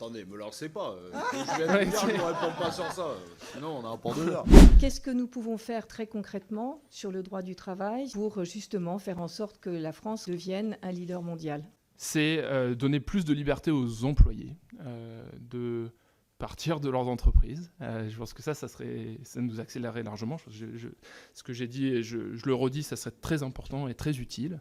attendez, me lancez pas. Je viens de vous dire, je ne réponds pas sur ça. Sinon, on n'a pas 2 heures. Qu'est-ce que nous pouvons faire très concrètement sur le droit du travail pour justement faire en sorte que la France devienne un leader mondial? C'est donner plus de liberté aux employés, de partir de leurs entreprises. Je pense que ça nous accélérerait largement. Ce que j'ai dit, et je le redis, ça serait très important et très utile.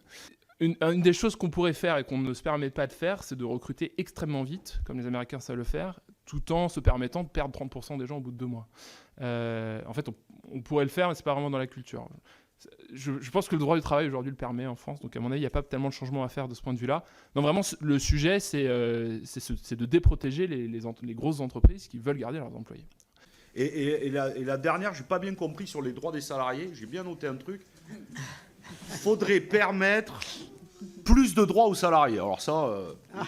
Une des choses qu'on pourrait faire et qu'on ne se permet pas de faire, c'est de recruter extrêmement vite, comme les Américains savent le faire, tout en se permettant de perdre 30% des gens au bout de 2 mois. En fait, on pourrait le faire, mais ce n'est pas vraiment dans la culture. Je pense que le droit du travail aujourd'hui le permet en France, donc à mon avis, il n'y a pas tellement de changement à faire de ce point de vue-là. Non, vraiment, le sujet, c'est de déprotéger les grosses entreprises qui veulent garder leurs employés. Et la dernière, je n'ai pas bien compris sur les droits des salariés. J'ai bien noté un truc. Faudrait permettre plus de droits aux salariés. Alors ça,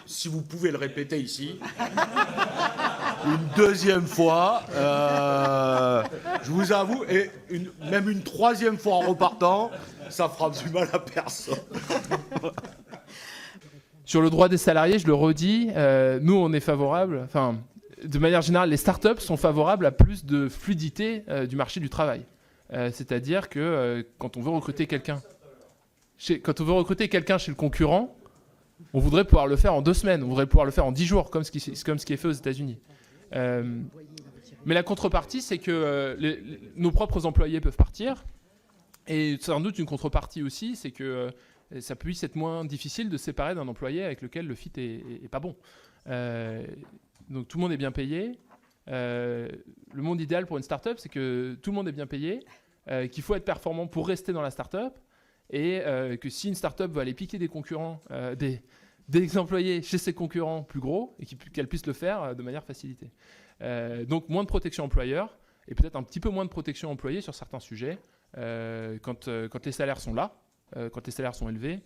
si vous pouvez le répéter ici, une deuxième fois, je vous avoue, et même une troisième fois en repartant, ça fera du mal à personne. Sur le droit des salariés, je le redis, nous on est favorable, enfin, de manière générale, les startups sont favorables à plus de fluidité du marché du travail. C'est-à-dire que quand on veut recruter quelqu'un chez le concurrent, on voudrait pouvoir le faire en 2 semaines, on voudrait pouvoir le faire en 10 jours, comme ce qui est fait aux États-Unis. Mais la contrepartie, c'est que nos propres employés peuvent partir. Et sans doute une contrepartie aussi, c'est que ça puisse être moins difficile de se séparer d'un employé avec lequel le fit est pas bon. Donc tout le monde est bien payé. Le monde idéal pour une start-up, c'est que tout le monde est bien payé, qu'il faut être performant pour rester dans la start-up, et que si une start-up veut aller piquer des concurrents, des employés chez ses concurrents plus gros, et qu'elle puisse le faire de manière facilitée. Donc moins de protection employeur, et peut-être un petit peu moins de protection employé sur certains sujets, quand les salaires sont là, quand les salaires sont élevés,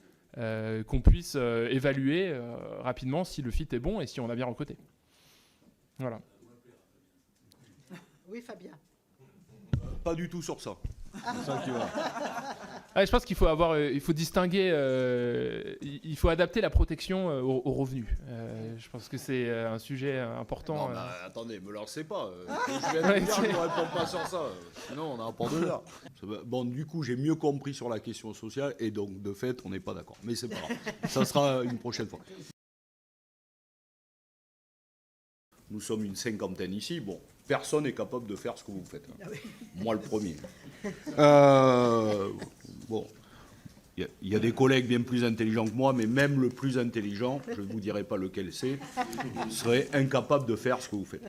qu'on puisse évaluer rapidement si le fit est bon et si on a bien recruté. Voilà. Oui, Fabien. Pas du tout sur ça. C'est ça qui va. Je pense qu'il faut distinguer, il faut adapter la protection aux revenus. Je pense que c'est un sujet important. Non, attendez, me lancez pas. Je viens de vous dire, je ne réponds pas sur ça. Sinon, on n'a pas 2 heures. Bon, du coup, j'ai mieux compris sur la question sociale, et donc, de fait, on n'est pas d'accord. Mais c'est pas grave. Ça sera une prochaine fois. Nous sommes une 50aine ici. Bon, personne n'est capable de faire ce que vous faites. Moi, le premier. Bon, il y a des collègues bien plus intelligents que moi, mais même le plus intelligent, je ne vous dirai pas lequel c'est, serait incapable de faire ce que vous faites.